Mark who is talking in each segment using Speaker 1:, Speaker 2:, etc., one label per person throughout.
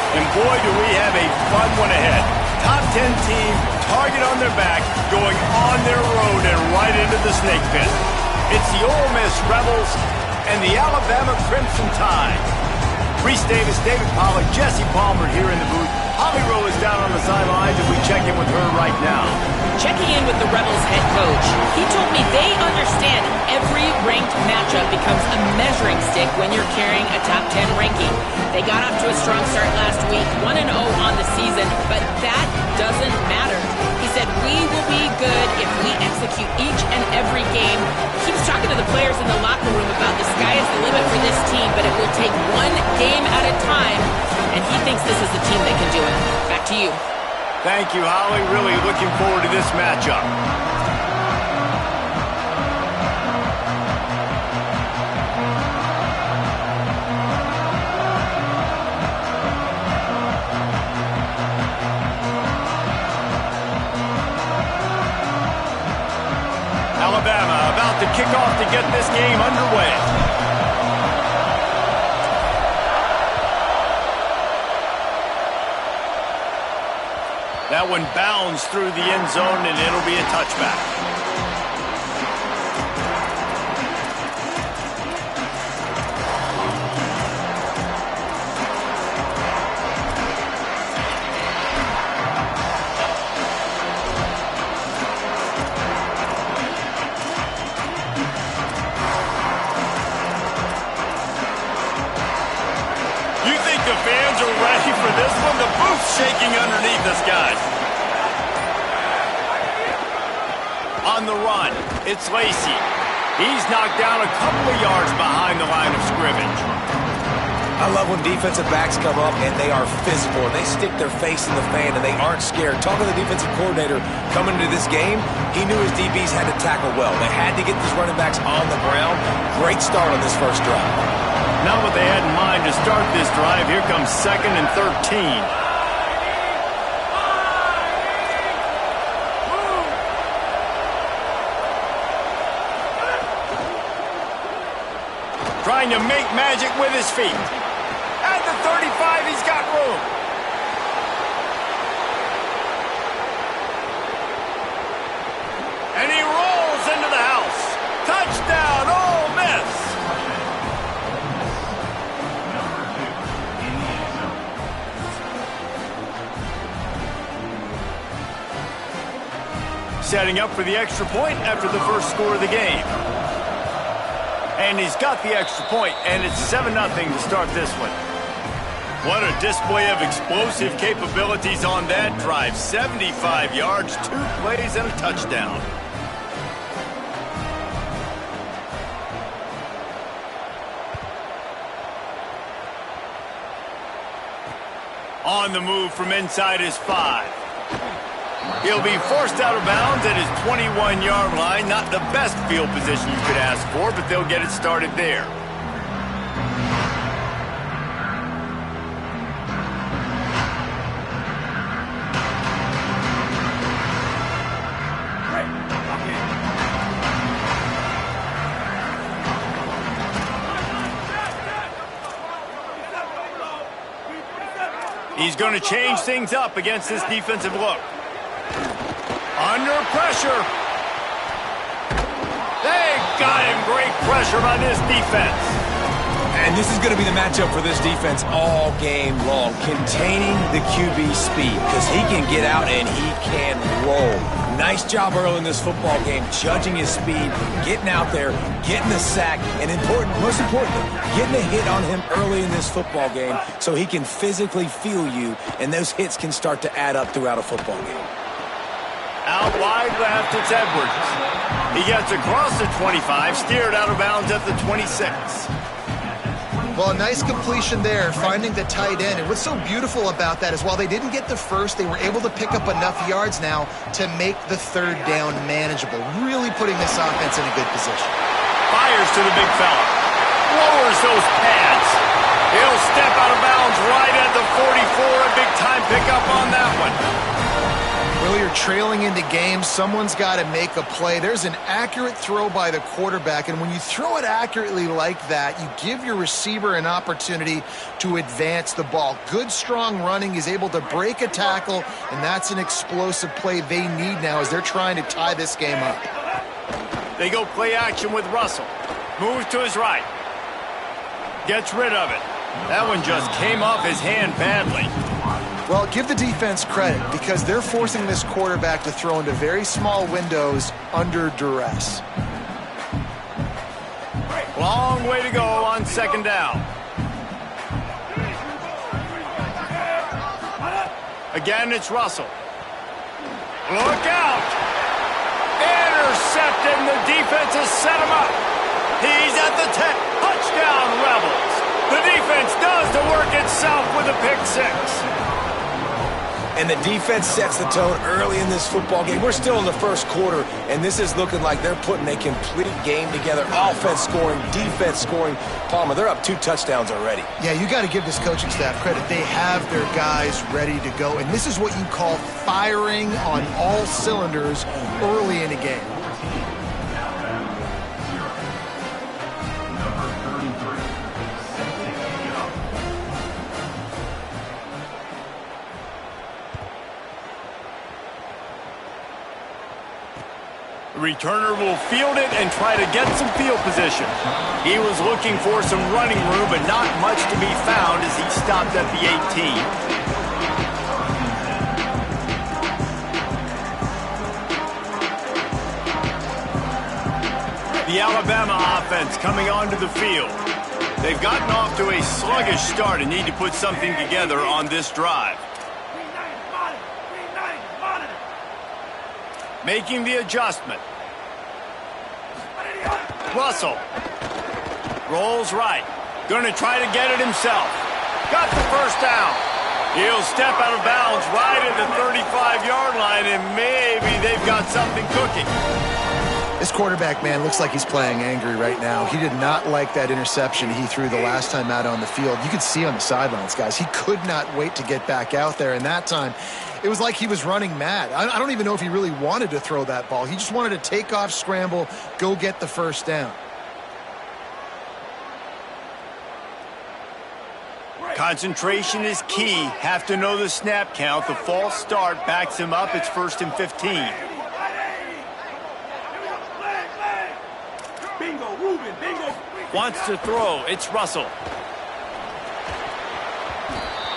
Speaker 1: And boy, do we have a fun one ahead. Top 10 team, target on their back, going on their road and right into the snake pit. It's the Ole Miss Rebels and the Alabama Crimson Tide. Reese Davis, David Pollack, Jesse Palmer here in the booth. Holly Rowe is down on the sidelines, and we check in with her right now.
Speaker 2: Checking in with the Rebels head coach. He told me they understand every ranked matchup becomes a measuring stick when you're carrying a top 10 ranking. They got off to a strong start last week, 1-0 on the season, but that doesn't matter. He said, we will be good if we execute each and every game. He was talking to the players in the locker room about the sky is the limit for this team, but it will take one game at a time, and he thinks this is the team that can do it. Back to you.
Speaker 1: Thank you, Holly. Really looking forward to this matchup. Alabama about to kick off to get this game underway. That one bounds through the end zone, and it'll be a touchback. You think the fans are ready for this one? The booth's shaking underneath us, guys. On the run, it's Lacey. He's knocked down a couple of yards behind the line of scrimmage.
Speaker 3: I love when defensive backs come up and they are physical and they stick their face in the fan and they aren't scared. Talking to the defensive coordinator coming into this game, he knew his DBs had to tackle well. They had to get these running backs on the ground. Great start on this first drive.
Speaker 1: Not what they had in mind to start this drive. Here comes 2nd and 13. Trying to make magic with his feet. At the 35, he's got room. And he rolls into the house. Touchdown, Ole Miss. Setting up for the extra point after the first score of the game. And he's got the extra point, and it's 7-0 to start this one. What a display of explosive capabilities on that drive. 75 yards, 2 plays, and a touchdown. On the move from inside his 5. He'll be forced out of bounds at his 21-yard line. Not the best field position you could ask for, but they'll get it started there. He's going to change things up against this defensive look. Under pressure. They got him. Great pressure on this defense.
Speaker 3: And this is going to be the matchup for this defense all game long. Containing the QB speed because he can get out and he can roll. Nice job early in this football game, judging his speed, getting out there, getting the sack, and most importantly, getting a hit on him early in this football game so he can physically feel you, and those hits can start to add up throughout a football game.
Speaker 1: Out wide left, it's Edwards. He gets across the 25, steered out of bounds at the 26.
Speaker 4: Well, a nice completion there, finding the tight end. And what's so beautiful about that is while they didn't get the first, they were able to pick up enough yards now to make the 3rd down manageable. Really putting this offense in a good position.
Speaker 1: Fires to the big fella. Lowers those pads. He'll step out of bounds right at the 44. A big time pickup on that one.
Speaker 4: Earlier you're trailing into games, someone's got to make a play. There's an accurate throw by the quarterback, and when you throw it accurately like that, you give your receiver an opportunity to advance the ball. Good, strong running. He's able to break a tackle, and that's an explosive play they need now as they're trying to tie this game up.
Speaker 1: They go play action with Russell. Moves to his right. Gets rid of it. That one just came off his hand badly.
Speaker 4: Well, give the defense credit because they're forcing this quarterback to throw into very small windows under duress.
Speaker 1: Long way to go on second down. Again, it's Russell. Look out! Intercepted, and the defense has set him up. He's at the 10. Touchdown, Rebels. The defense does the work itself with a pick six.
Speaker 3: And the defense sets the tone early in this football game. We're still in the first quarter, and this is looking like they're putting a complete game together. Offense scoring, defense scoring. Palmer, they're up 2 touchdowns already.
Speaker 4: Yeah, you got to give this coaching staff credit. They have their guys ready to go, and this is what you call firing on all cylinders early in a game.
Speaker 1: The returner will field it and try to get some field position. He was looking for some running room, but not much to be found as he stopped at the 18. The Alabama offense coming onto the field. They've gotten off to a sluggish start and need to put something together on this drive. Making the adjustment. Russell. Rolls right. Going to try to get it himself. Got the first down. He'll step out of bounds right at the 35-yard line, and maybe they've got something cooking.
Speaker 4: This quarterback, man, looks like he's playing angry right now. He did not like that interception he threw the last time out on the field. You could see on the sidelines, guys. He could not wait to get back out there, and that time it was like he was running mad. I don't even know if he really wanted to throw that ball. He just wanted to take off, scramble, go get the first down.
Speaker 1: Concentration is key. Have to know the snap count. The false start backs him up. It's 1st and 15. Wants to throw. It's Russell.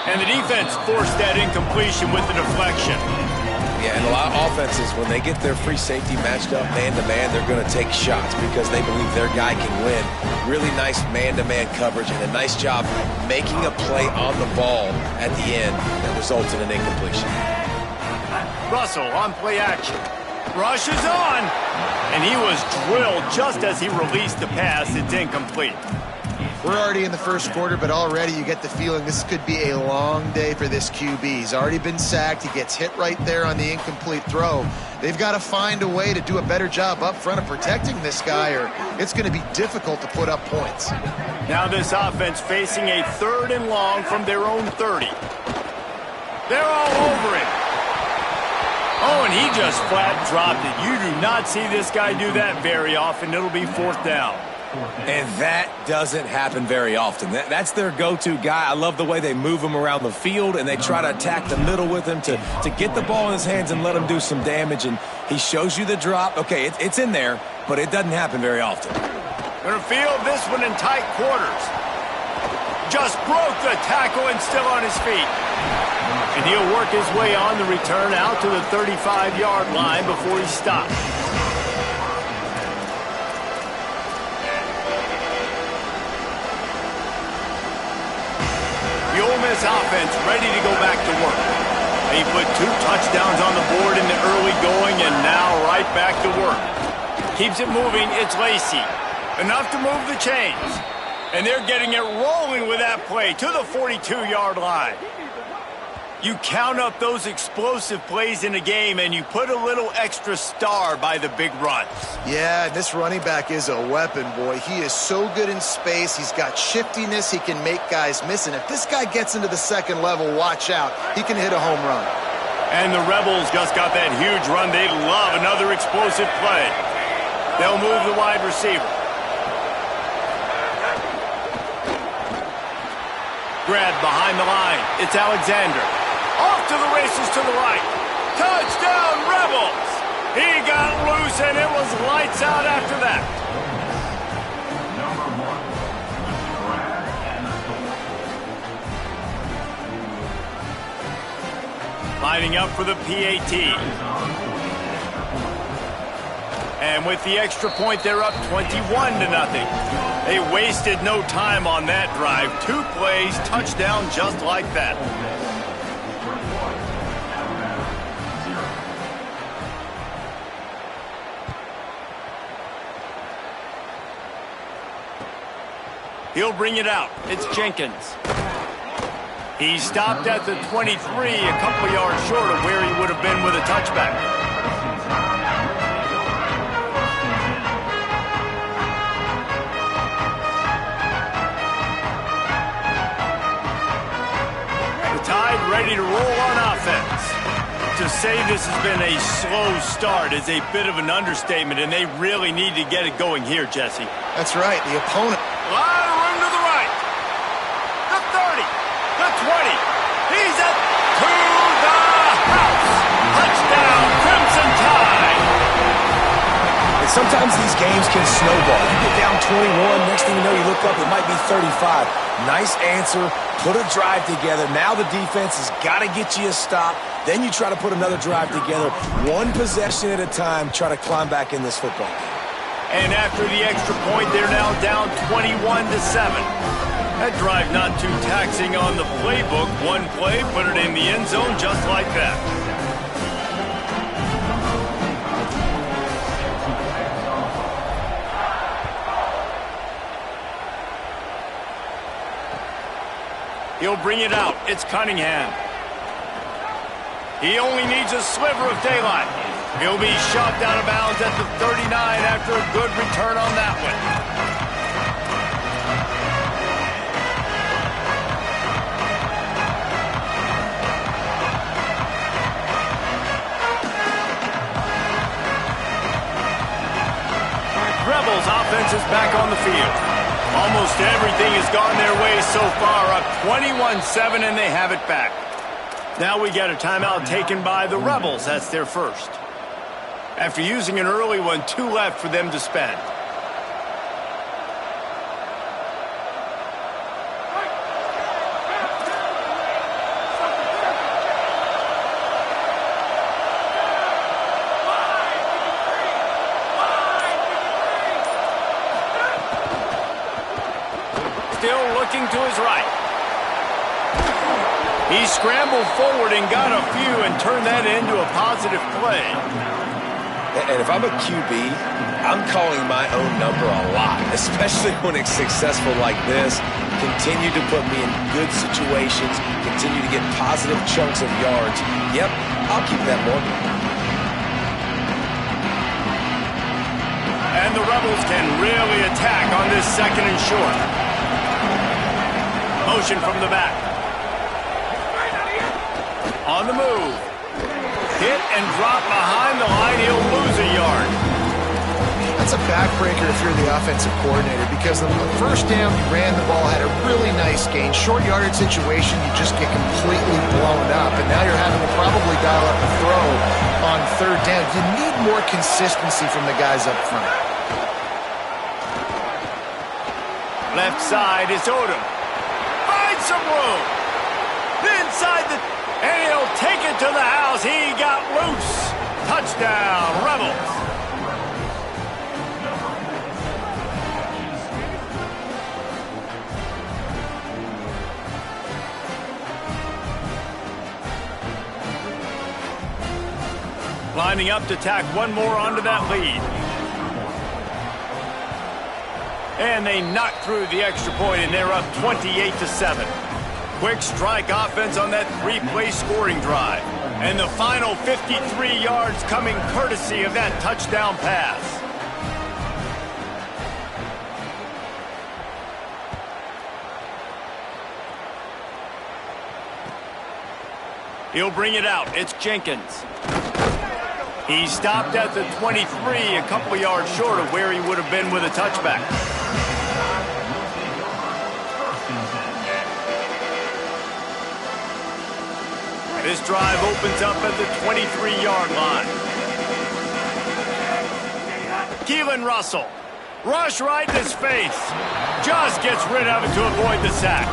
Speaker 1: And the defense forced that incompletion with the deflection.
Speaker 3: Yeah, and a lot of offenses, when they get their free safety matched up man-to-man, they're going to take shots because they believe their guy can win. Really nice man-to-man coverage and a nice job making a play on the ball at the end that results in an incompletion.
Speaker 1: Russell on play action. Rushes on. And he was drilled just as he released the pass. It's incomplete.
Speaker 4: We're already in the first quarter, but already you get the feeling this could be a long day for this QB. He's already been sacked. He gets hit right there on the incomplete throw. They've got to find a way to do a better job up front of protecting this guy, or it's going to be difficult to put up points.
Speaker 1: Now this offense facing a 3rd and long from their own 30. They're all over him. Oh, and he just flat dropped it. You do not see this guy do that very often. It'll be 4th down.
Speaker 3: And that doesn't happen very often. That's their go-to guy. I love the way they move him around the field, and they try to attack the middle with him to get the ball in his hands and let him do some damage. And he shows you the drop. Okay, it's in there, but it doesn't happen very often.
Speaker 1: Going to field this one in tight quarters. Just broke the tackle and still on his feet. And he'll work his way on the return out to the 35-yard line before he stops. The Ole Miss offense ready to go back to work. They put 2 touchdowns on the board in the early going and now right back to work. Keeps it moving. It's Lacey. Enough to move the chains. And they're getting it rolling with that play to the 42-yard line. You count up those explosive plays in a game, and you put a little extra star by the big runs.
Speaker 4: Yeah, this running back is a weapon, boy. He is so good in space. He's got shiftiness. He can make guys miss. And if this guy gets into the second level, watch out. He can hit a home run.
Speaker 1: And the Rebels just got that huge run. They love another explosive play. They'll move the wide receiver. Grab behind the line. It's Alexander. Off to the races to the right. Touchdown, Rebels! He got loose, and it was lights out after that. Lining up for the PAT. And with the extra point, they're up 21-0. They wasted no time on that drive. 2 plays, touchdown just like that. He'll bring it out. It's Jenkins. He stopped at the 23, a couple yards short of where he would have been with a touchback. The Tide ready to roll on offense. To say this has been a slow start is a bit of an understatement, and they really need to get it going here, Jesse.
Speaker 4: That's right. The opponent.
Speaker 1: A lot of room to the right. The 30. The 20. He's at to the house. Touchdown, Crimson Tide.
Speaker 3: And sometimes these games can snowball. You get down 21, next thing you know, you look up, it might be 35. Nice answer, put a drive together. Now the defense has got to get you a stop. Then you try to put another drive together. One possession at a time, try to climb back in this football game.
Speaker 1: And after the extra point, they're now down 21-7. That drive not too taxing on the playbook. One play, put it in the end zone just like that. He'll bring it out. It's Cunningham. He only needs a sliver of daylight. He'll be shoved out of bounds at the 39 after a good return on that one. Rebels offense is back on the field. Almost everything has gone their way so far, up 21-7, and they have it back. Now we get a timeout taken by the Rebels. That's their first. After using an early one, 2 left for them to spend. Still looking to his right. He scrambled forward and got a few and turned that into a positive play.
Speaker 3: And if I'm a QB, I'm calling my own number a lot, especially when it's successful like this. Continue to put me in good situations, continue to get positive chunks of yards. Yep, I'll keep that more.
Speaker 1: And the Rebels can really attack on this second and short. Motion from the back. On the move. Hit and drop behind the line. He'll lose a yard.
Speaker 4: That's a backbreaker if you're the offensive coordinator, because the first down, you ran the ball, had a really nice gain. Short yardage situation, you just get completely blown up, and now you're having to probably dial up the throw on third down. You need more consistency from the guys up front.
Speaker 1: Left side is Odom. Finds some room. Inside the... And he'll take it to the house. He got loose. Touchdown, Rebels. Lining up to tack one more onto that lead. And they knock through the extra point, and they're up 28-7. Quick strike offense on that 3-play scoring drive. And the final 53 yards coming courtesy of that touchdown pass. He'll bring it out. It's Jenkins. He stopped at the 23, a couple yards short of where he would have been with a touchback. This drive opens up at the 23-yard line. Keelan Russell. Rush right in his face. Just gets rid of it to avoid the sack.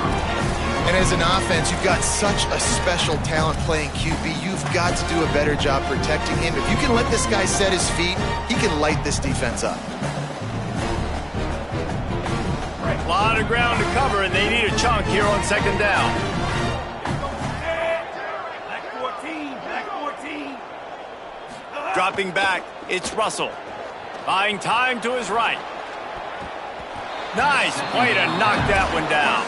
Speaker 4: And as an offense, you've got such a special talent playing QB. You've got to do a better job protecting him. If you can let this guy set his feet, he can light this defense up.
Speaker 1: A lot of ground to cover, and they need a chunk here on second down. Dropping back, it's Russell. Buying time to his right. Nice way to knock that one down.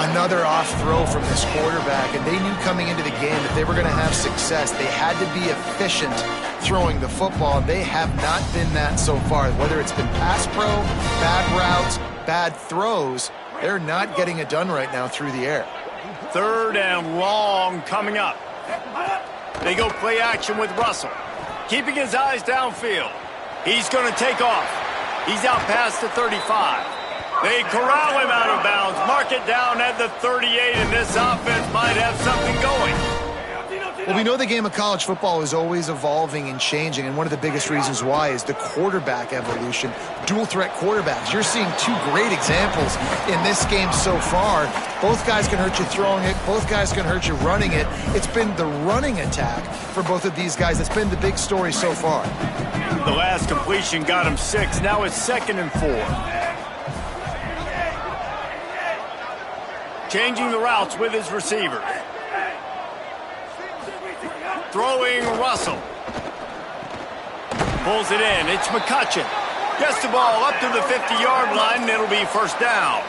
Speaker 4: Another off throw from this quarterback, and they knew coming into the game that they were going to have success. They had to be efficient throwing the football. They have not been that so far. Whether it's been pass pro, bad routes, bad throws, they're not getting it done right now through the air.
Speaker 1: Third and long coming up. They go play action with Russell. Keeping his eyes downfield. He's going to take off. He's out past the 35. They corral him out of bounds, mark it down at the 38, and this offense might have something going.
Speaker 4: Well, we know the game of college football is always evolving and changing, and one of the biggest reasons why is the quarterback evolution. Dual-threat quarterbacks. You're seeing two great examples in this game so far. Both guys can hurt you throwing it. Both guys can hurt you running it. It's been the running attack for both of these guys that's been the big story so far.
Speaker 1: The last completion got him 6. Now it's 2nd and 4. Changing the routes with his receiver. Throwing Russell. Pulls it in. It's McCutcheon. Gets the ball up to the 50-yard line, and it'll be first down.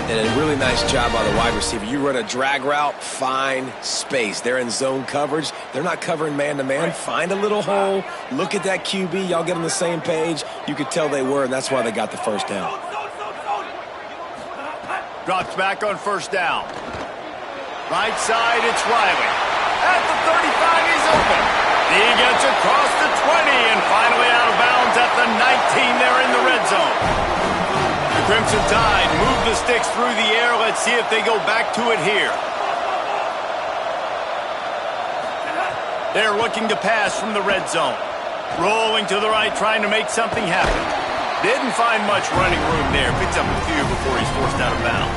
Speaker 3: And a really nice job by the wide receiver. You run a drag route, find space. They're in zone coverage. They're not covering man-to-man. Find a little hole. Look at that QB. Y'all get on the same page. You could tell they were, and that's why they got the first down.
Speaker 1: Drops back on first down. Right side, it's Riley. At the 35, he's open. He gets across the 20 and finally out of bounds at the 19. They're in the red zone. The Crimson Tide move the sticks through the air. Let's see if they go back to it here. They're looking to pass from the red zone. Rolling to the right, trying to make something happen. Didn't find much running room there. Picks up a few before he's forced out of bounds.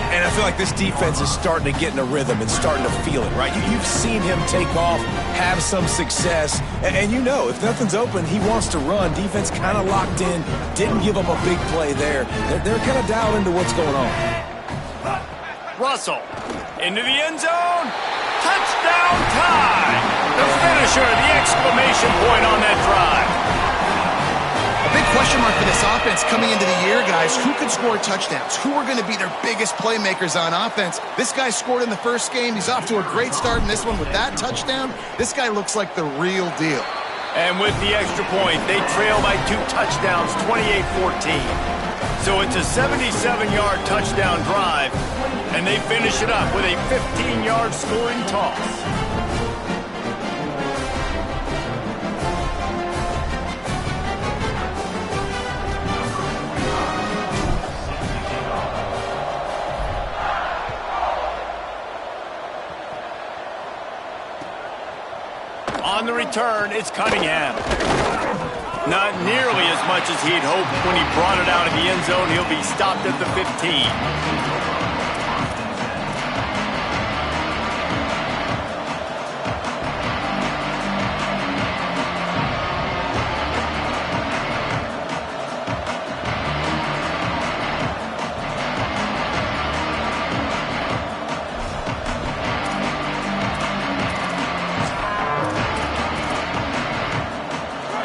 Speaker 3: And I feel like this defense is starting to get in a rhythm and starting to feel it, right? You've seen him take off, have some success, and you know if nothing's open, he wants to run. Defense kind of locked in, didn't give up a big play there. They're kind of dialed into what's going on.
Speaker 1: Russell into the end zone. Touchdown time! The finisher, the exclamation point on that drive.
Speaker 4: A big question mark for this offense coming into the year, guys. Who could score touchdowns? Who are going to be their biggest playmakers on offense? This guy scored in the first game. He's off to a great start in this one with that touchdown. This guy looks like the real deal.
Speaker 1: And with the extra point, they trail by 2 touchdowns, 28-14. So it's a 77-yard touchdown drive, and they finish it up with a 15-yard scoring toss. On the return, it's Cunningham. Not nearly as much as he'd hoped when he brought it out of the end zone. He'll be stopped at the 15.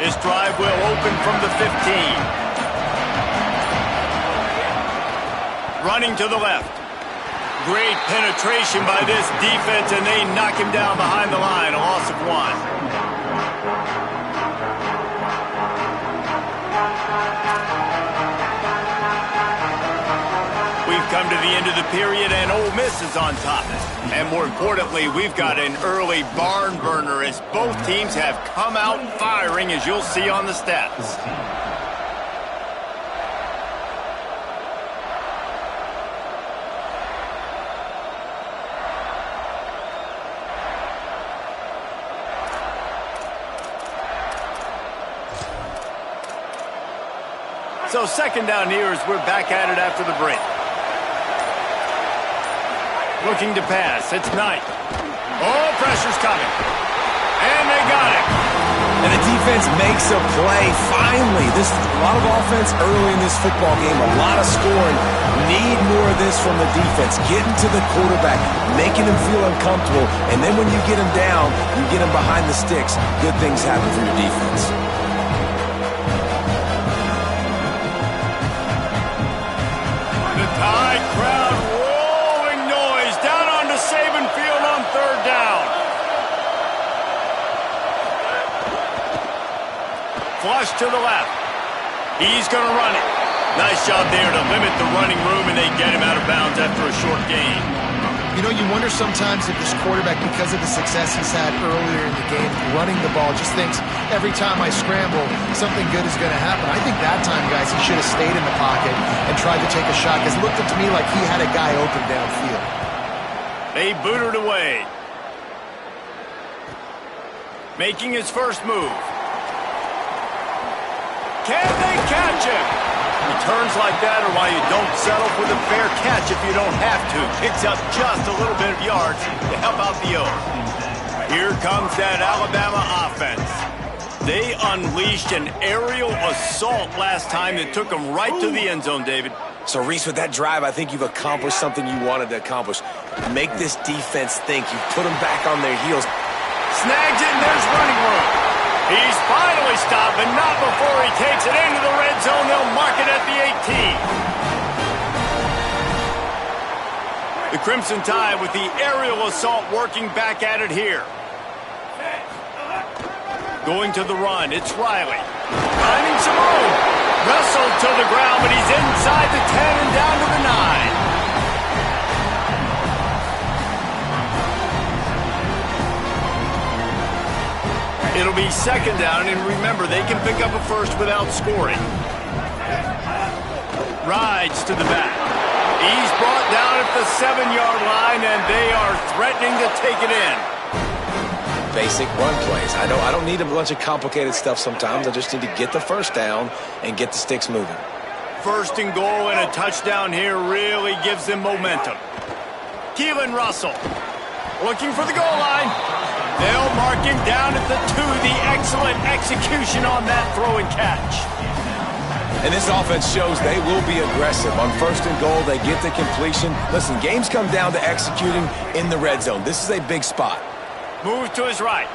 Speaker 1: This drive will open from the 15. Running to the left. Great penetration by this defense, and they knock him down behind the line. A loss of 1. We've come to the end of the period, and Ole Miss is on top. And more importantly, we've got an early barn burner as both teams have come out firing, as you'll see on the stats. So second down here as we're back at it after the break. Looking to pass. It's Knight. Oh, pressure's coming. And they got it.
Speaker 3: And the defense makes a play. Finally, this is a lot of offense early in this football game. A lot of scoring. Need more of this from the defense. Getting to the quarterback, making him feel uncomfortable. And then when you get him down, you get him behind the sticks. Good things happen for your defense.
Speaker 1: High crowd rolling noise down onto Saban Field on third down. Flush to the left. He's going to run it. Nice job there to limit the running room, and they get him out of bounds after a short gain.
Speaker 4: You know, you wonder sometimes if this quarterback, because of the success he's had earlier in the game, running the ball, just thinks every time I scramble, something good is going to happen. I think that time, guys, he should have stayed in the pocket and tried to take a shot, because it looked to me like he had a guy open downfield.
Speaker 1: They booted away. Making his first move. Can they catch him? Returns like that are why you don't settle for the fair catch if you don't have to. Picks up just a little bit of yards to help out the O. Here comes that Alabama offense. They unleashed an aerial assault last time that took them right to the end zone, David.
Speaker 3: So, Reese, with that drive, I think you've accomplished something you wanted to accomplish. Make this defense think. You've put them back on their heels.
Speaker 1: Snags it, and there's running room. He's finally stopped, but not before he takes it into the red zone. They'll mark it at the 18. The Crimson Tide with the aerial assault working back at it here. Going to the run, it's Riley. Finding some room. Wrestled to the ground, but he's inside the 10 and down to the 9. It'll be second down, and remember, they can pick up a first without scoring. Rides to the back. He's brought down at the 7-yard line, and they are threatening to take it in.
Speaker 3: Basic run plays. I don't need a bunch of complicated stuff sometimes. I just need to get the first down and get the sticks moving.
Speaker 1: First and goal and a touchdown here really gives them momentum. Keelan Russell looking for the goal line. They'll mark him down at the 2. The excellent execution on that throw and catch.
Speaker 3: And this offense shows they will be aggressive. On first and goal, they get the completion. Listen, games come down to executing in the red zone. This is a big spot.
Speaker 1: Move to his right.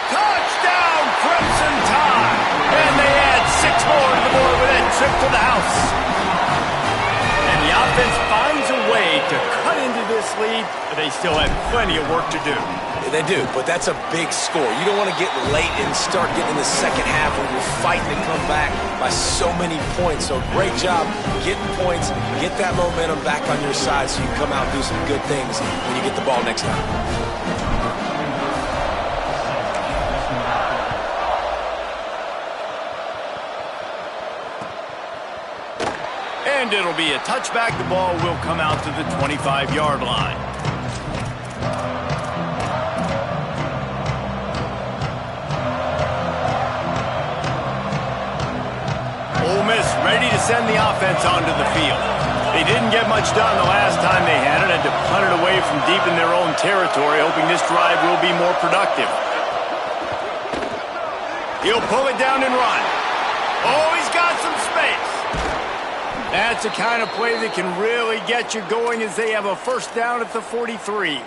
Speaker 1: Touchdown, Crimson Tide! And they add 6 more to the board with that trip to the house. And the offense finds a way to cut into this lead, but they still have plenty of work to do.
Speaker 3: They do, but that's a big score. You don't want to get late and start getting in the second half when you're fighting to come back by so many points. So great job getting points, get that momentum back on your side so you can come out and do some good things when you get the ball next time.
Speaker 1: And it'll be a touchback. The ball will come out to the 25-yard line. Ole Miss ready to send the offense onto the field. They didn't get much done the last time they had it, had to punt it away from deep in their own territory, hoping this drive will be more productive. He'll pull it down and run. Oh, he's got some space. That's the kind of play that can really get you going as they have a first down at the 43.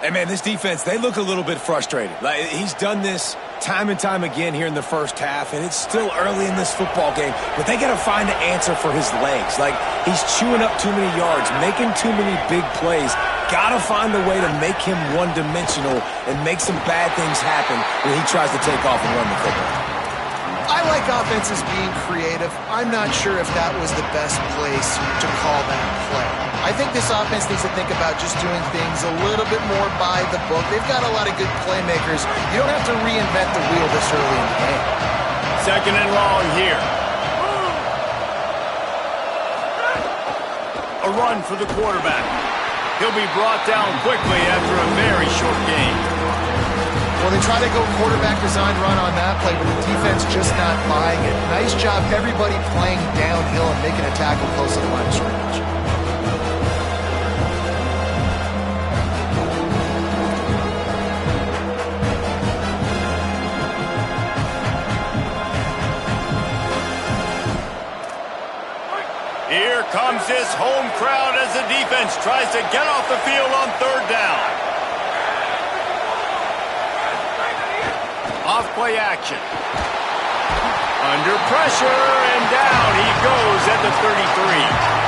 Speaker 3: Hey, man, this defense, they look a little bit frustrated. Like, he's done this time and time again here in the first half, and it's still early in this football game, but they got to find an answer for his legs. Like, he's chewing up too many yards, making too many big plays. Got to find a way to make him one-dimensional and make some bad things happen when he tries to take off and run the football.
Speaker 4: I like offenses being creative. I'm not sure if that was the best place to call that play. I think this offense needs to think about just doing things a little bit more by the book. They've got a lot of good playmakers. You don't have to reinvent the wheel this early in the game.
Speaker 1: Second and long here. A run for the quarterback. He'll be brought down quickly after a very short game.
Speaker 4: Well, they try to go quarterback design run on that play, but the defense just not buying it. Nice job, everybody playing downhill and making a tackle close to the line of scrimmage.
Speaker 1: Here comes this home crowd as the defense tries to get off the field on third down. Off play action. Under pressure, and down he goes at the 33.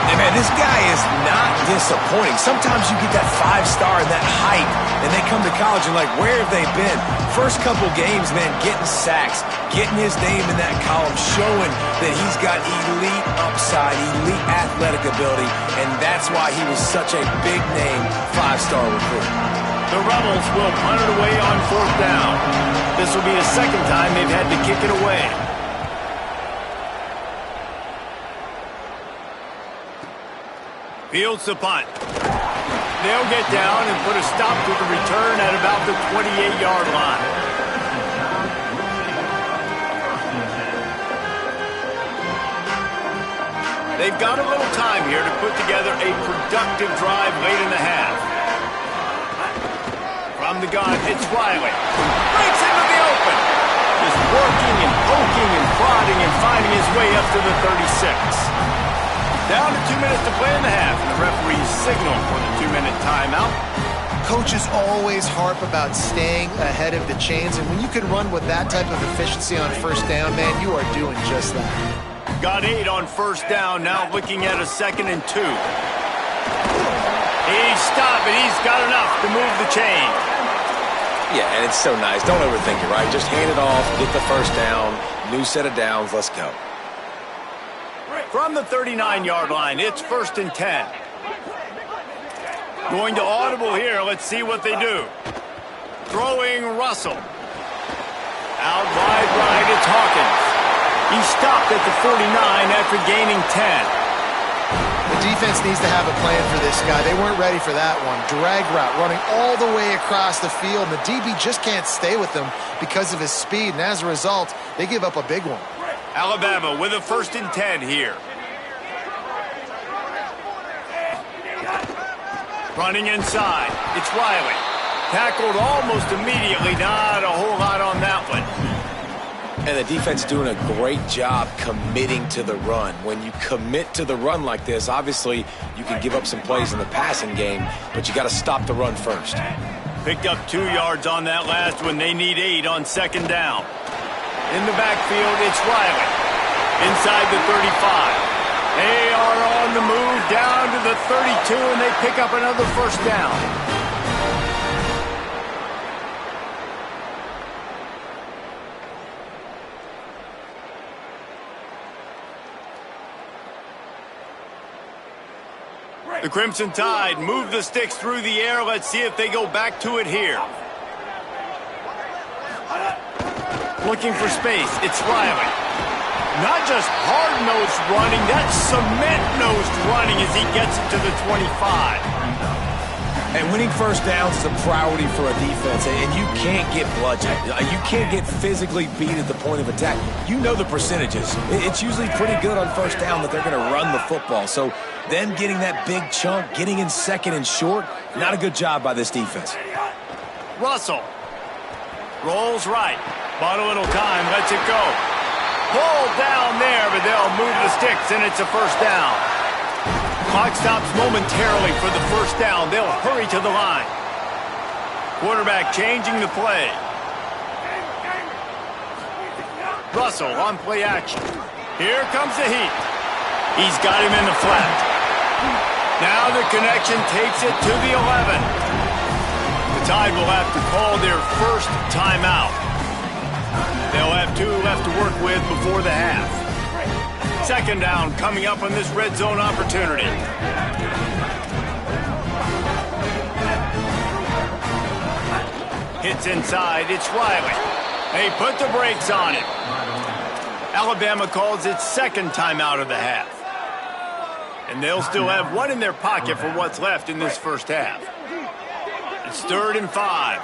Speaker 3: Hey, man, this guy is not disappointing. Sometimes you get that 5-star and that height, and they come to college and like, where have they been? First couple games, man, getting sacks, getting his name in that column, showing that he's got elite upside, elite athletic ability, and that's why he was such a big-name 5-star recruit.
Speaker 1: The Rebels will punt it away on fourth down. This will be the second time they've had to kick it away. Fields the punt. They'll get down and put a stop to the return at about the 28-yard line. They've got a little time here to put together a productive drive late in the half. From the gun, it's Riley. Breaks into the open. Just working and poking and prodding and finding his way up to the 36. Down to 2 minutes to play in the half, and the referee's signal for the 2-minute timeout.
Speaker 4: Coaches always harp about staying ahead of the chains, and when you can run with that type of efficiency on first down, man, you are doing just that.
Speaker 1: Got 8 on first down, now looking at a 2nd and 2. He's stopping, he's got enough to move the chain.
Speaker 3: Yeah, and it's so nice. Don't overthink it, right? Just hand it off, get the first down, new set of downs, let's go.
Speaker 1: From the 39-yard line, it's 1st and 10. Going to audible here. Let's see what they do. Throwing Russell. Out wide right, it's Hawkins. He stopped at the 49 after gaining 10.
Speaker 4: The defense needs to have a plan for this guy. They weren't ready for that one. Drag route, running all the way across the field. And the DB just can't stay with him because of his speed. And as a result, they give up a big one.
Speaker 1: Alabama with a 1st and 10 here. Running inside, it's Riley. Tackled almost immediately, not a whole lot on that one.
Speaker 3: And the defense doing a great job committing to the run. When you commit to the run like this, obviously you can give up some plays in the passing game, but you got to stop the run first.
Speaker 1: Picked up 2 yards on that last one. They need 8 on 2nd down. In the backfield, it's Riley. Inside the 35. They are on the move down to the 32, and they pick up another first down. The Crimson Tide move the sticks through the air. Let's see if they go back to it here. Looking for space, it's Riley. Not just hard-nosed running, that's cement-nosed running as he gets it to the 25.
Speaker 3: And winning first downs is a priority for a defense, and you can't get bludgeoned. You can't get physically beat at the point of attack. You know the percentages. It's usually pretty good on first down that they're going to run the football. So them getting that big chunk, getting in 2nd and short, not a good job by this defense.
Speaker 1: Russell rolls right. Bought a little time, lets it go. Pulled down there, but they'll move the sticks, and it's a first down. Clock stops momentarily for the first down. They'll hurry to the line. Quarterback changing the play. Russell on play action. Here comes the heat. He's got him in the flat. Now the connection takes it to the 11. The Tide will have to call their first timeout. They'll have 2 left to work with before the half. Second down coming up on this red zone opportunity. Hits inside, it's Riley. They put the brakes on it. Alabama calls its second timeout of the half. And they'll still have 1 in their pocket for what's left in this first half. It's 3rd and 5.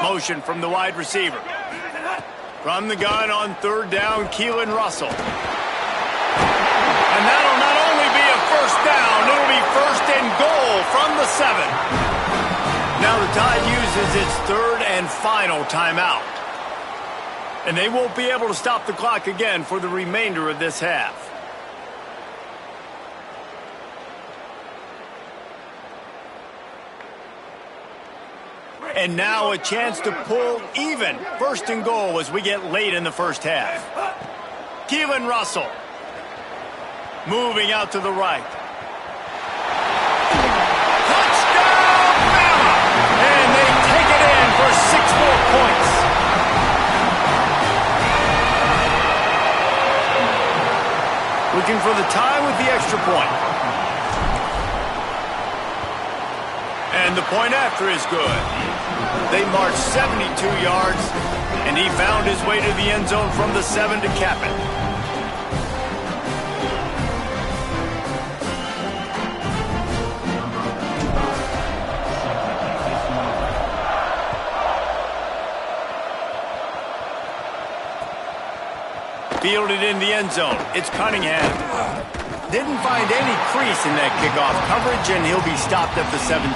Speaker 1: Motion from the wide receiver. From the gun on 3rd down, Keelan Russell. And that'll not only be a first down, it'll be 1st and goal from the 7. Now the Tide uses its 3rd and final timeout. And they won't be able to stop the clock again for the remainder of this half. And now a chance to pull even 1st and goal as we get late in the first half. Keelan Russell moving out to the right. Touchdown, Bama! And they take it in for 6 more points. Looking for the tie with the extra point. And the point after is good. They marched 72 yards, and he found his way to the end zone from the 7 to cap it. Fielded in the end zone. It's Cunningham. Didn't find any crease in that kickoff coverage, and he'll be stopped at the 17.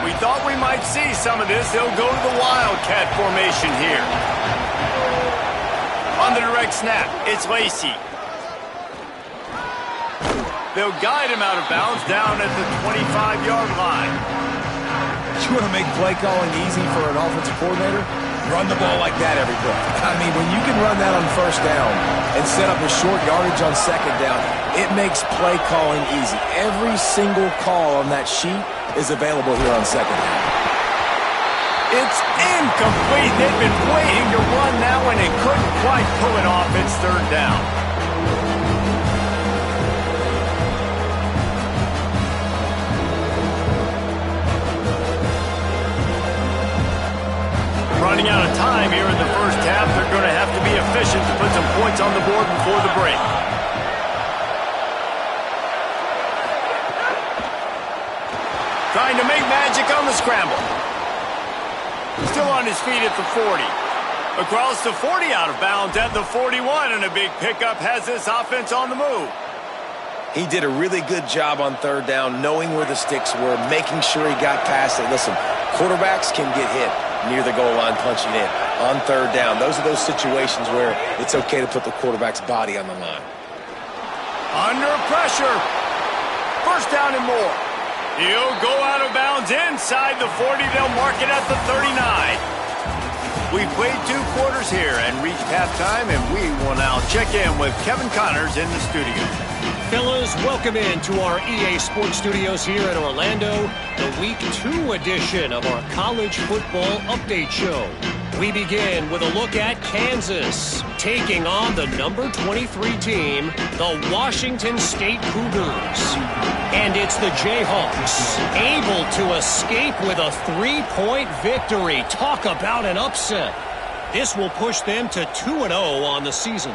Speaker 1: We thought we might see some of this. They'll go to the Wildcat formation here. On the direct snap, it's Lacey. They'll guide him out of bounds down at the 25-yard line.
Speaker 3: You want to make play calling easy for an offensive coordinator? Run the ball like that every play. I mean, when you can run that on 1st down and set up a short yardage on 2nd down, it makes play calling easy. Every single call on that sheet is available here on 2nd down.
Speaker 1: It's incomplete. They've been waiting to run that one and couldn't quite pull it off. It's 3rd down. Running out of time here in the first half. They're going to have to be efficient to put some points on the board before the break. Trying to make magic on the scramble. Still on his feet at the 40. Across the 40, out of bounds at the 41, and a big pickup has this offense on the move.
Speaker 3: He did a really good job on 3rd down, knowing where the sticks were, making sure he got past it. Listen, quarterbacks can get hit near the goal line punching in. On 3rd down, those are those situations where it's okay to put the quarterback's body on the line.
Speaker 1: Under pressure. 1st down and more. He'll go out of bounds inside the 40. They'll mark it at the 39. We've played 2 quarters here and reached halftime, and we will now check in with Kevin Connors in the studio.
Speaker 5: Fellas, welcome in to our EA Sports Studios here in Orlando, the Week 2 edition of our College Football Update Show. We begin with a look at Kansas, taking on the number 23 team, the Washington State Cougars. And it's the Jayhawks, able to escape with a 3-point victory. Talk about an upset. This will push them to 2-0 on the season.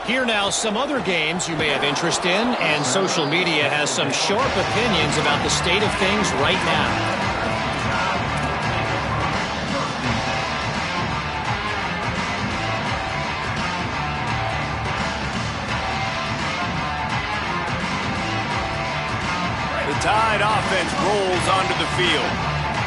Speaker 5: Here now, some other games you may have interest in, and social media has some sharp opinions about the state of things right now.
Speaker 1: The Tide offense rolls onto the field.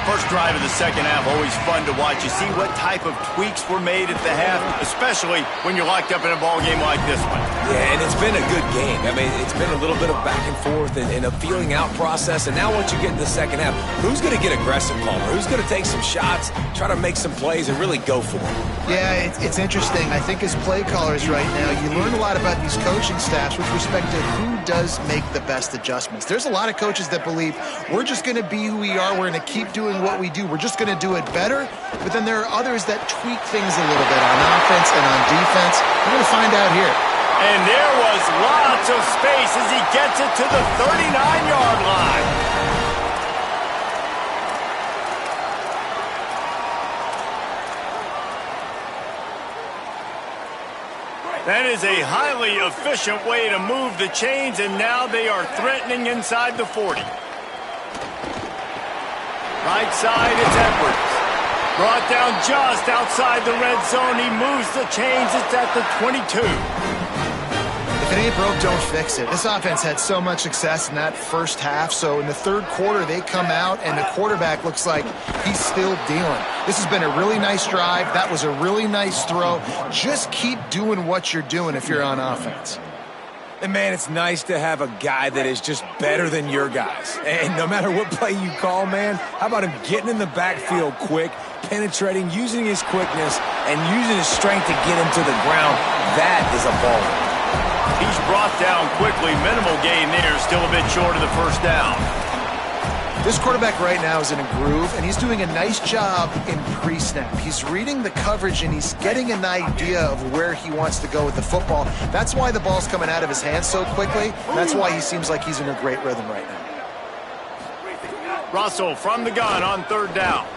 Speaker 1: First drive of the second half, always fun to watch. You see what type of tweaks were made at the half, especially when you're locked up in a ball game like this one.
Speaker 3: Yeah, and it's been a good game. I mean, it's been a little bit of back and forth and a feeling out process. And now once you get in the second half, who's going to get aggressive, Palmer? Who's going to take some shots, try to make some plays, and really go for it?
Speaker 4: Yeah, it's interesting. I think as play callers right now, you learn a lot about these coaching staffs with respect to who does make the best adjustments. There's a lot of coaches that believe we're just going to be who we are. We're going to keep doing what we do. We're just going to do it better. But then there are others that tweak things a little bit on offense and on defense. We're going to find out here.
Speaker 1: And there was lots of space as he gets it to the 39-yard line. That is a highly efficient way to move the chains, and now they are threatening inside the 40. Right side, it's Edwards. Brought down just outside the red zone. He moves the chains. It's at the 22.
Speaker 4: If it ain't broke, don't fix it. This offense had so much success in that first half, so in the third quarter, they come out, and the quarterback looks like he's still dealing. This has been a really nice drive. That was a really nice throw. Just keep doing what you're doing if you're on offense.
Speaker 3: And, man, it's nice to have a guy that is just better than your guys. And no matter what play you call, man, how about him getting in the backfield quick, penetrating, using his quickness, and using his strength to get him to the ground? That is a baller.
Speaker 1: He's brought down quickly. Minimal gain there. Still a bit short of the first down.
Speaker 4: This quarterback right now is in a groove, and he's doing a nice job in pre-snap. He's reading the coverage, and he's getting an idea of where he wants to go with the football. That's why the ball's coming out of his hands so quickly. That's why he seems like he's in a great rhythm right now.
Speaker 1: Russell from the gun on third down.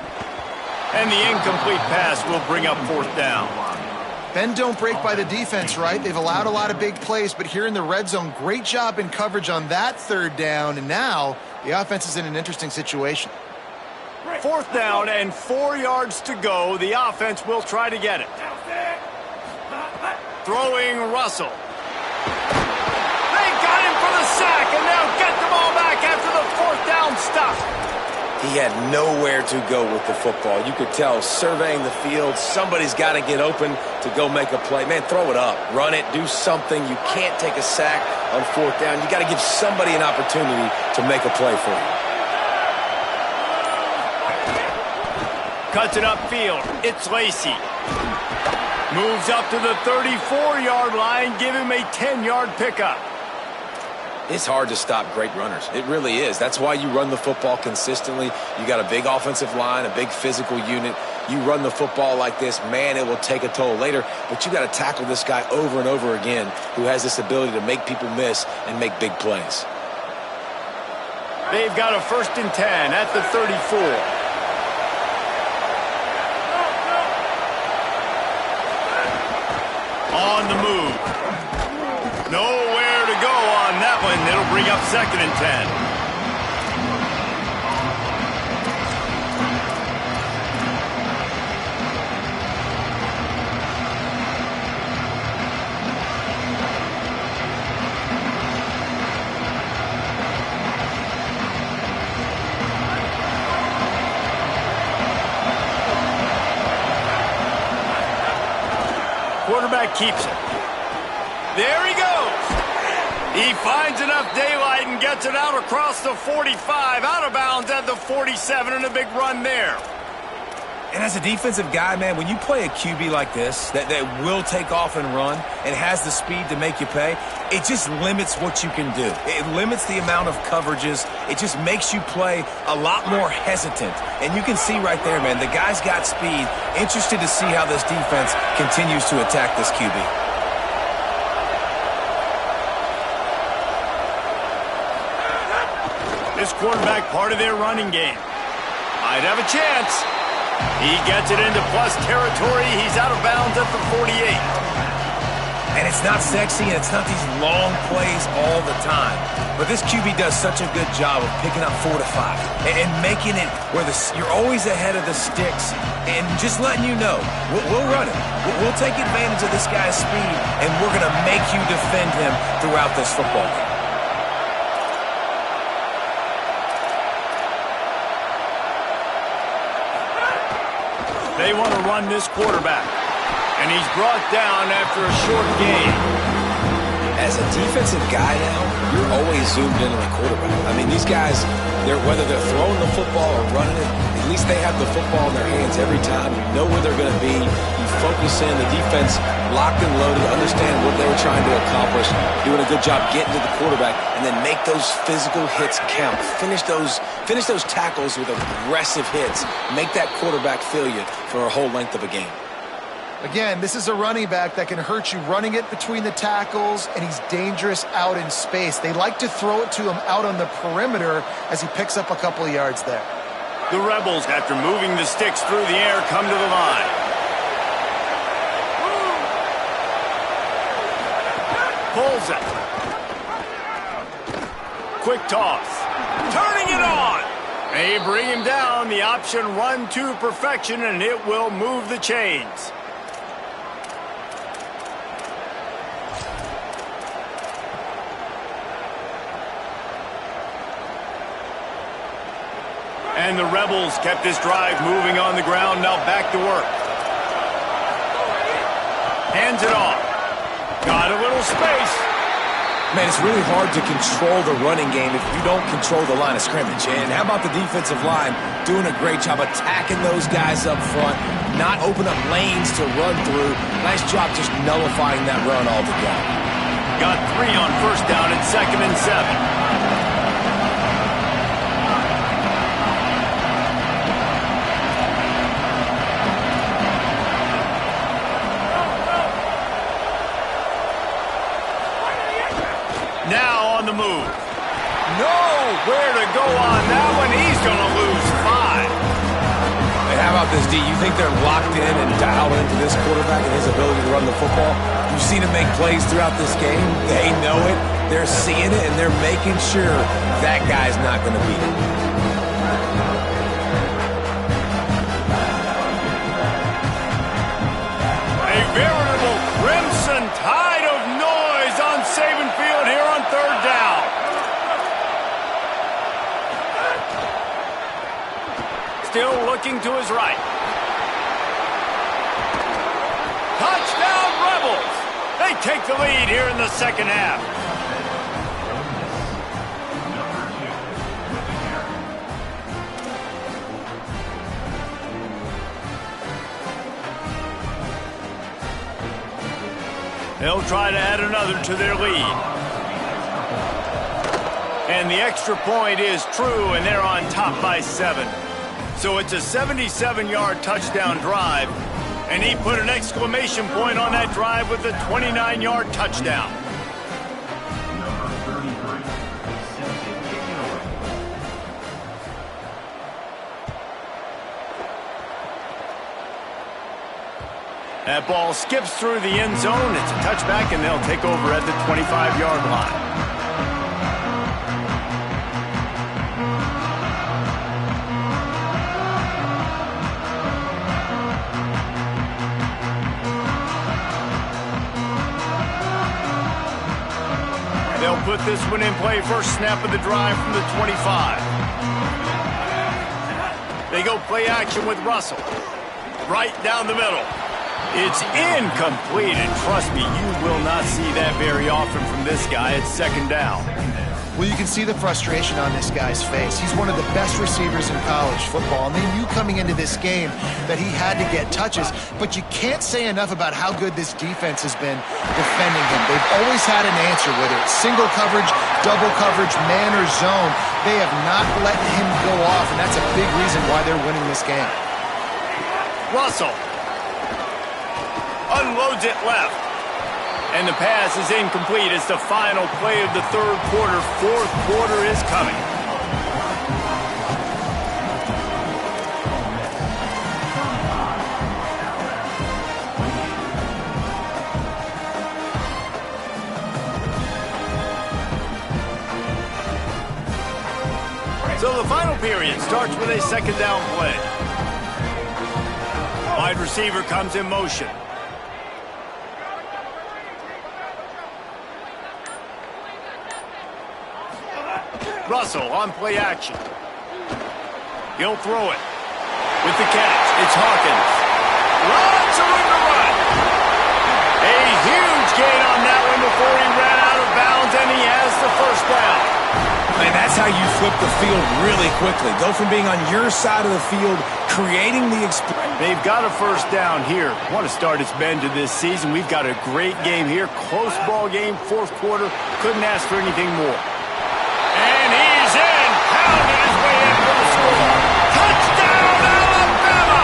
Speaker 1: And the incomplete pass will bring up fourth down.
Speaker 4: Bend don't break by the defense, right? They've allowed a lot of big plays, but here in the red zone, great job in coverage on that third down, and now the offense is in an interesting situation.
Speaker 1: Fourth down and 4 yards to go. The offense will try to get it. Throwing Russell. They got him for the sack, and now get the ball back after the fourth down stop.
Speaker 3: He had nowhere to go with the football. You could tell, surveying the field, somebody's got to get open to go make a play. Man, throw it up, run it, do something. You can't take a sack on fourth down. You got to give somebody an opportunity to make a play for you.
Speaker 1: Cuts it upfield. It's Lacey. Moves up to the 34-yard line. Give him a 10-yard pickup.
Speaker 3: It's hard to stop great runners. It really is. That's why you run the football consistently. You got a big offensive line, a big physical unit. You run the football like this, man, it will take a toll later. But you got to tackle this guy over and over again who has this ability to make people miss and make big plays.
Speaker 1: They've got a 1st and 10 at the 34. On the move. Nowhere to go on that one. It'll bring up 2nd and 10. Quarterback keeps it. There he goes. He finds enough daylight and gets it out across the 45, out of bounds at the 47, and a big run there.
Speaker 3: And as a defensive guy, man, when you play a QB like this that will take off and run and has the speed to make you pay, it just limits what you can do. It limits the amount of coverages. It just makes you play a lot more hesitant. And you can see right there, man, the guy's got speed. Interested to see how this defense continues to attack this QB.
Speaker 1: This quarterback, part of their running game. Might have a chance. He gets it into plus territory. He's out of bounds at the 48.
Speaker 3: And it's not sexy, and it's not these long plays all the time. But this QB does such a good job of picking up 4 to 5 and making it where you're always ahead of the sticks and just letting you know, we'll run it. We'll take advantage of this guy's speed, and we're going to make you defend him throughout this football game.
Speaker 1: They want to run this quarterback. And he's brought down after a short gain.
Speaker 3: As a defensive guy now, you're always zoomed in on the quarterback. I mean, these guys, whether they're throwing the football or running it, at least they have the football in their hands every time. You know where they're going to be. You focus in. The defense locked and loaded, understand what they were trying to accomplish, doing a good job getting to the quarterback, and then make those physical hits count. Finish those tackles with aggressive hits. Make that quarterback feel you for a whole length of a game.
Speaker 4: Again, this is a running back that can hurt you running it between the tackles, and he's dangerous out in space. They like to throw it to him out on the perimeter as he picks up a couple of yards there.
Speaker 1: The Rebels, after moving the sticks through the air, come to the line. Pulls it. Quick toss. Turning it on. They bring him down. The option run to perfection, and it will move the chains. And the Rebels kept this drive moving on the ground. Now back to work. Hands it off. Got a little space.
Speaker 3: Man, it's really hard to control the running game if you don't control the line of scrimmage. And how about the defensive line doing a great job attacking those guys up front, not open up lanes to run through. Nice job just nullifying that run altogether.
Speaker 1: Got 3 on first down and 2nd and 7. Now on the move. Nowhere to go on that one. He's going to lose 5.
Speaker 3: Hey, how about this, D? You think they're locked in and dialed into this quarterback and his ability to run the football? You've seen him make plays throughout this game. They know it. They're seeing it, and they're making sure that guy's not going to beat him.
Speaker 1: A veritable crimson tide of noise on Saban Field here on 3rd down. Still looking to his right. Touchdown Rebels! They take the lead here in the 2nd half. They'll try to add another to their lead. And the extra point is true, and they're on top by 7. So it's a 77-yard touchdown drive, and he put an exclamation point on that drive with a 29-yard touchdown. That ball skips through the end zone. It's a touchback, and they'll take over at the 25-yard line. They'll put this one in play. First snap of the drive from the 25. They go play action with Russell. Right down the middle. It's incomplete, and trust me, you will not see that very often from this guy. It's 2nd down.
Speaker 4: Well, you can see the frustration on this guy's face. He's one of the best receivers in college football, and they knew coming into this game that he had to get touches, but you can't say enough about how good this defense has been defending him. They've always had an answer, whether it's single coverage, double coverage, man or zone. They have not let him go off, and that's a big reason why they're winning this game.
Speaker 1: Russell unloads it left. And the pass is incomplete. It's the final play of the 3rd quarter. 4th quarter is coming. So the final period starts with a 2nd down play. Wide receiver comes in motion. Russell on play action. He'll throw it. With the catch, it's Hawkins.
Speaker 3: And that's how you flip the field really quickly. Go from being on your side of the field, creating the experience.
Speaker 1: They've got a first down here. What a start it's been to this season. We've got a great game here. Close ball game, fourth quarter. Couldn't ask for anything more. And he's in. Pounded his way in for the score. Touchdown, Alabama!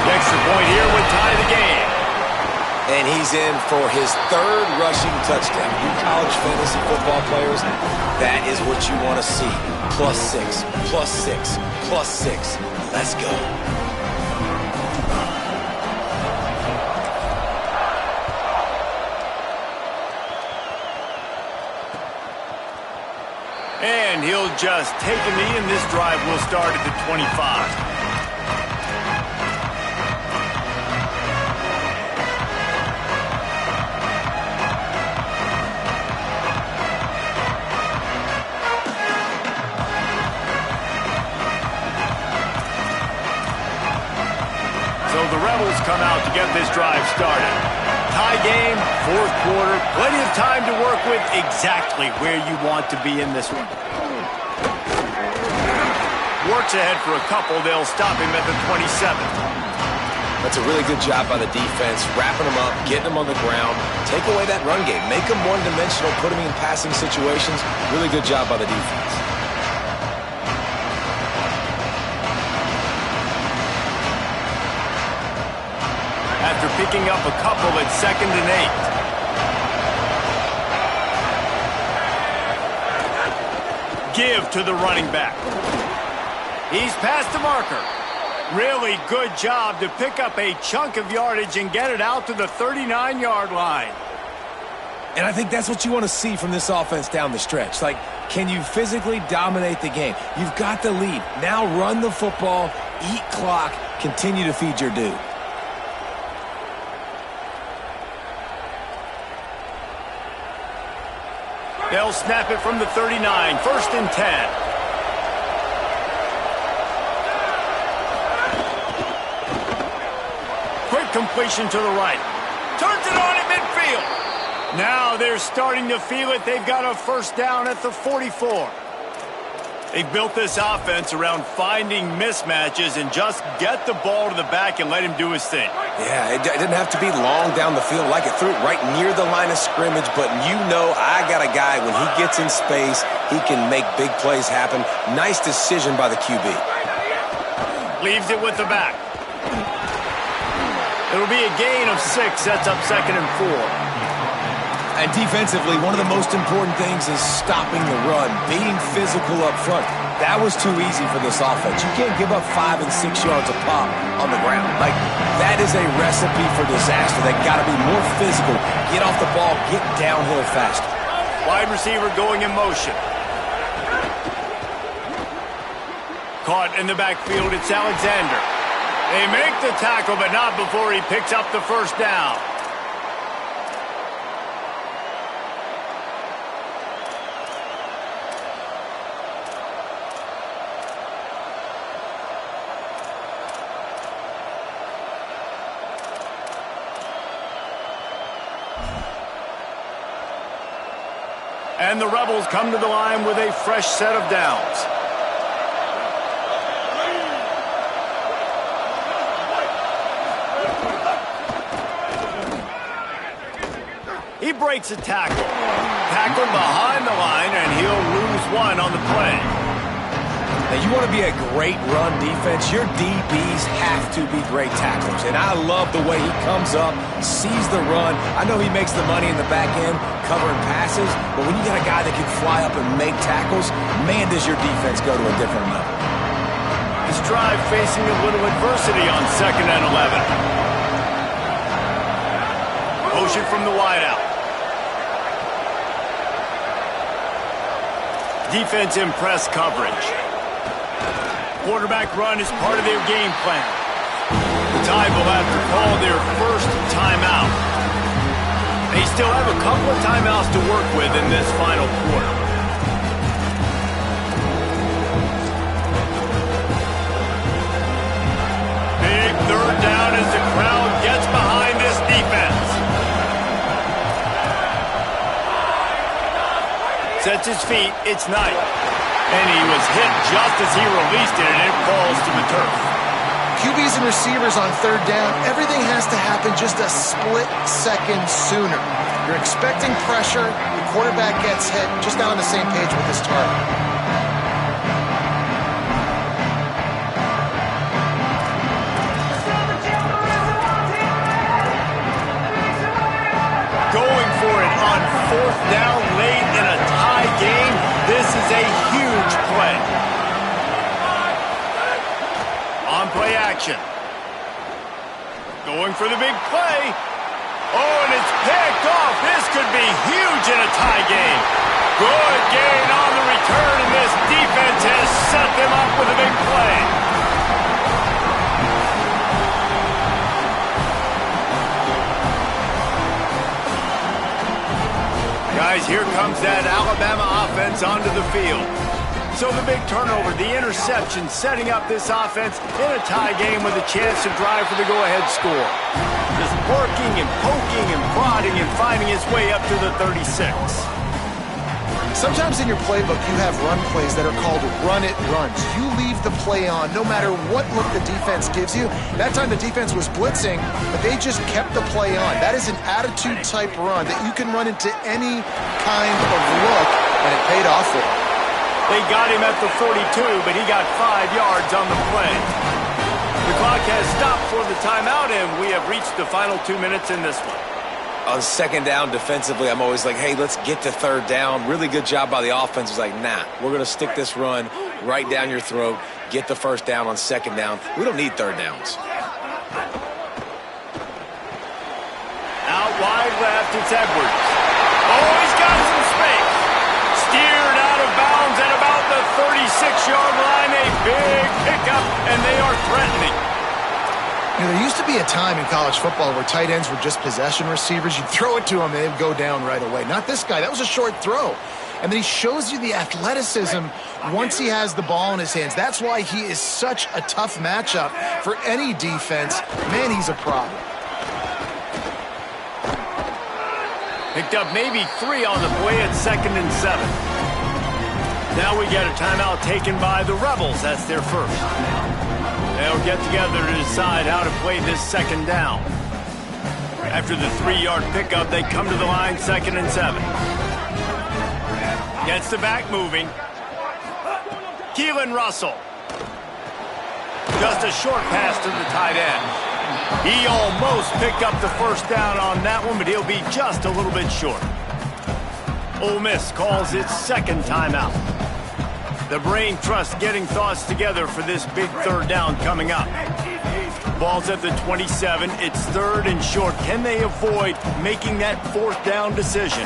Speaker 1: The extra point here would tie the game.
Speaker 3: And he's in for his third rushing touchdown. You college fantasy football players, that is what you want to see. +6, +6, +6. Let's go.
Speaker 1: And he'll just take a knee, and this drive will start at the 25. So the Rebels come out to get this drive started. Tie game, fourth quarter, plenty of time to work with, exactly where you want to be in this one. Works ahead for a couple. They'll stop him at the 27.
Speaker 3: That's a really good job by the defense, wrapping them up, getting them on the ground. Take away that run game. Make them one-dimensional, put them in passing situations. Really good job by the defense.
Speaker 1: After picking up a couple at 2nd and 8. Give to the running back. He's past the marker. Really good job to pick up a chunk of yardage and get it out to the 39-yard line.
Speaker 3: And I think that's what you want to see from this offense down the stretch. Like, can you physically dominate the game? You've got the lead. Now run the football, eat clock, continue to feed your dude.
Speaker 1: They'll snap it from the 39, 1st and 10. Quick completion to the right. Turns it on at midfield. Now they're starting to feel it. They've got a first down at the 44. They built this offense around finding mismatches and just get the ball to the back and let him do his thing.
Speaker 3: Yeah, it didn't have to be long down the field. Like it threw it right near the line of scrimmage, but you know I got a guy, when he gets in space, he can make big plays happen. Nice decision by the QB.
Speaker 1: Leaves it with the back. It'll be a gain of 6, sets up 2nd and 4.
Speaker 3: And defensively, one of the most important things is stopping the run, being physical up front. That was too easy for this offense. You can't give up 5 and 6 yards a pop on the ground. Like, that is a recipe for disaster. They got to be more physical, get off the ball, get downhill faster.
Speaker 1: Wide receiver going in motion. Caught in the backfield, it's Alexander. They make the tackle, but not before he picks up the first down. And the Rebels come to the line with a fresh set of downs. He breaks a tackle. Tackled behind the line, and he'll lose one on the play.
Speaker 3: Now, you want to be a great run defense, your DBs have to be great tacklers. And I love the way he comes up, sees the run. I know he makes the money in the back end, covering passes, but when you got a guy that can fly up and make tackles, man, does your defense go to a different level.
Speaker 1: This drive facing a little adversity on 2nd and 11. Motion from the wideout. Defense in press coverage. Quarterback run is part of their game plan. The Tide will have to call their first timeout. They still have a couple of timeouts to work with in this final quarter. Big third down as the crowd gets behind this defense. Sets gets his feet. It's Knight. And he was hit just as he released it, and it falls to the turf.
Speaker 4: QBs and receivers on third down, everything has to happen just a split second sooner. You're expecting pressure, the quarterback gets hit, just not on the same page with his target.
Speaker 1: Going for it on fourth down late in a tie game. This is a huge play. On play action. Going for the big play. Oh, and it's picked off. This could be huge in a tie game. Good gain on the return, and this defense has set them up with a big play. Guys, here comes that Alabama offense onto the field. So the big turnover, the interception, setting up this offense in a tie game with a chance to drive for the go-ahead score. Just working and poking and prodding and finding his way up to the 36.
Speaker 4: Sometimes in your playbook, you have run plays that are called run-it runs. You leave the play on no matter what look the defense gives you. That time the defense was blitzing, but they just kept the play on. That is an attitude-type run that you can run into any kind of look, and it paid off for him.
Speaker 1: They got him at the 42, but he got 5 yards on the play. The clock has stopped for the timeout, and we have reached the final 2 minutes in this one.
Speaker 3: On second down defensively, I'm always like, hey, let's get to third down. Really good job by the offense. It's like, nah, we're going to stick this run right down your throat, get the first down on second down. We don't need third downs.
Speaker 1: Out wide left, it's Edwards. Oh, he's got some space. Steered out of bounds at about the 36-yard line. A big pickup, and they are threatening.
Speaker 4: You know, there used to be a time in college football where tight ends were just possession receivers. You'd throw it to them, and they'd go down right away. Not this guy. That was a short throw. And then he shows you the athleticism once he has the ball in his hands. That's why he is such a tough matchup for any defense. Man, he's a problem.
Speaker 1: Picked up maybe 3 on the play at 2nd and 7. Now we get a timeout taken by the Rebels. That's their first. They'll get together to decide how to play this second down. After the 3-yard pickup, they come to the line, 2nd and 7. Gets the back moving. Keelan Russell. Just a short pass to the tight end. He almost picked up the first down on that one, but he'll be just a little bit short. Ole Miss calls its second timeout. The brain trust getting thoughts together for this big third down coming up. Ball's at the 27. It's 3rd and short. Can they avoid making that 4th down decision?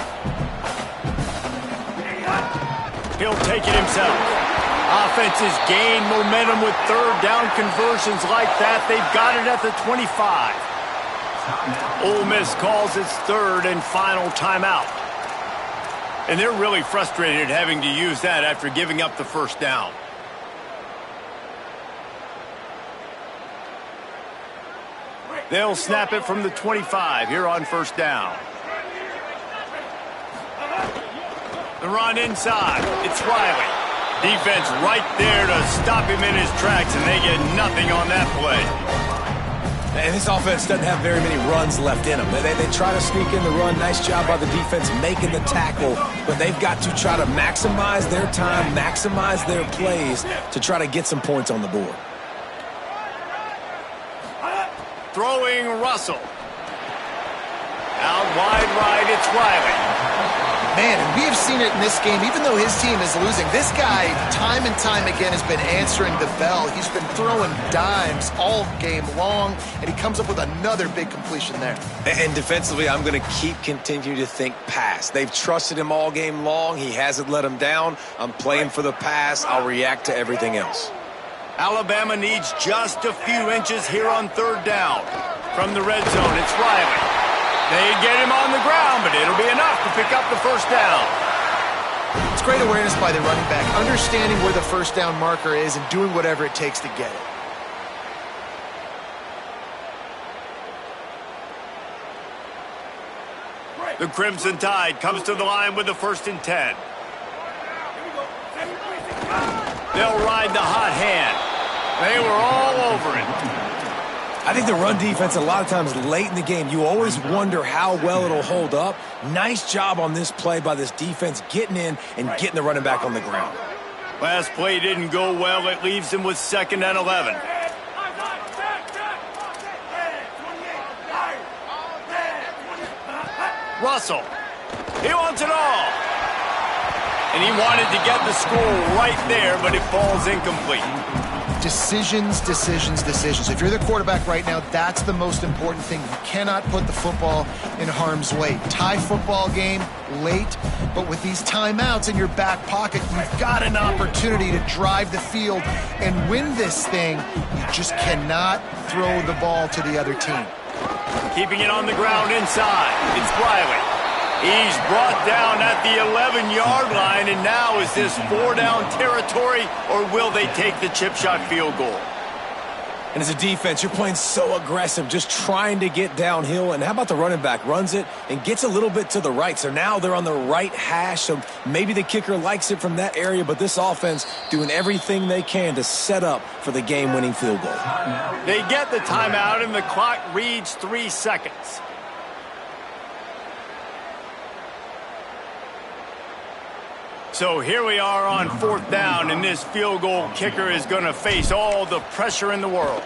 Speaker 1: He'll take it himself. Offenses gain momentum with third down conversions like that. They've got it at the 25. Ole Miss calls its 3rd and final timeout. And they're really frustrated having to use that after giving up the first down. They'll snap it from the 25 here on first down. The run inside. It's Riley. Defense right there to stop him in his tracks, and they get nothing on that play.
Speaker 3: And this offense doesn't have very many runs left in them. They try to sneak in the run. Nice job by the defense making the tackle. But they've got to try to maximize their time, maximize their plays to try to get some points on the board.
Speaker 1: Throwing Russell. Out wide right, it's Riley.
Speaker 4: Man, and we have seen it in this game, even though his team is losing. This guy, time and time again, has been answering the bell. He's been throwing dimes all game long, and he comes up with another big completion there.
Speaker 3: And defensively, I'm going to continue to think pass. They've trusted him all game long. He hasn't let them down. I'm playing for the pass. I'll react to everything else.
Speaker 1: Alabama needs just a few inches here on third down. From the red zone, it's Riley. They get him on the ground, but it'll be enough to pick up the first down.
Speaker 4: It's great awareness by the running back, understanding where the first down marker is and doing whatever it takes to get it. The Crimson Tide comes to the line with the 1st and 10.
Speaker 1: They'll ride the hot hand. They were all over it.
Speaker 3: I think the run defense, a lot of times late in the game, you always wonder how well it'll hold up. Nice job on this play by this defense, getting in and getting the running back on the ground.
Speaker 1: Last play didn't go well. It leaves him with 2nd and 11. Russell, he wants it all. And he wanted to get the score right there, but it falls incomplete.
Speaker 4: Decisions, decisions, decisions. If you're the quarterback right now, that's the most important thing. You cannot put the football in harm's way. Tie football game late, but with these timeouts in your back pocket, you've got an opportunity to drive the field and win this thing. You just cannot throw the ball to the other team.
Speaker 1: Keeping it on the ground inside. It's Riley. He's brought down at the 11-yard line, and now is this 4-down territory, or will they take the chip shot field goal?
Speaker 3: And as a defense, you're playing so aggressive, just trying to get downhill. And how about the running back? Runs it and gets a little bit to the right. So now they're on the right hash, so maybe the kicker likes it from that area, but this offense doing everything they can to set up for the game-winning field goal.
Speaker 1: They get the timeout, and the clock reads 3 seconds. So here we are on 4th down, and this field goal kicker is going to face all the pressure in the world.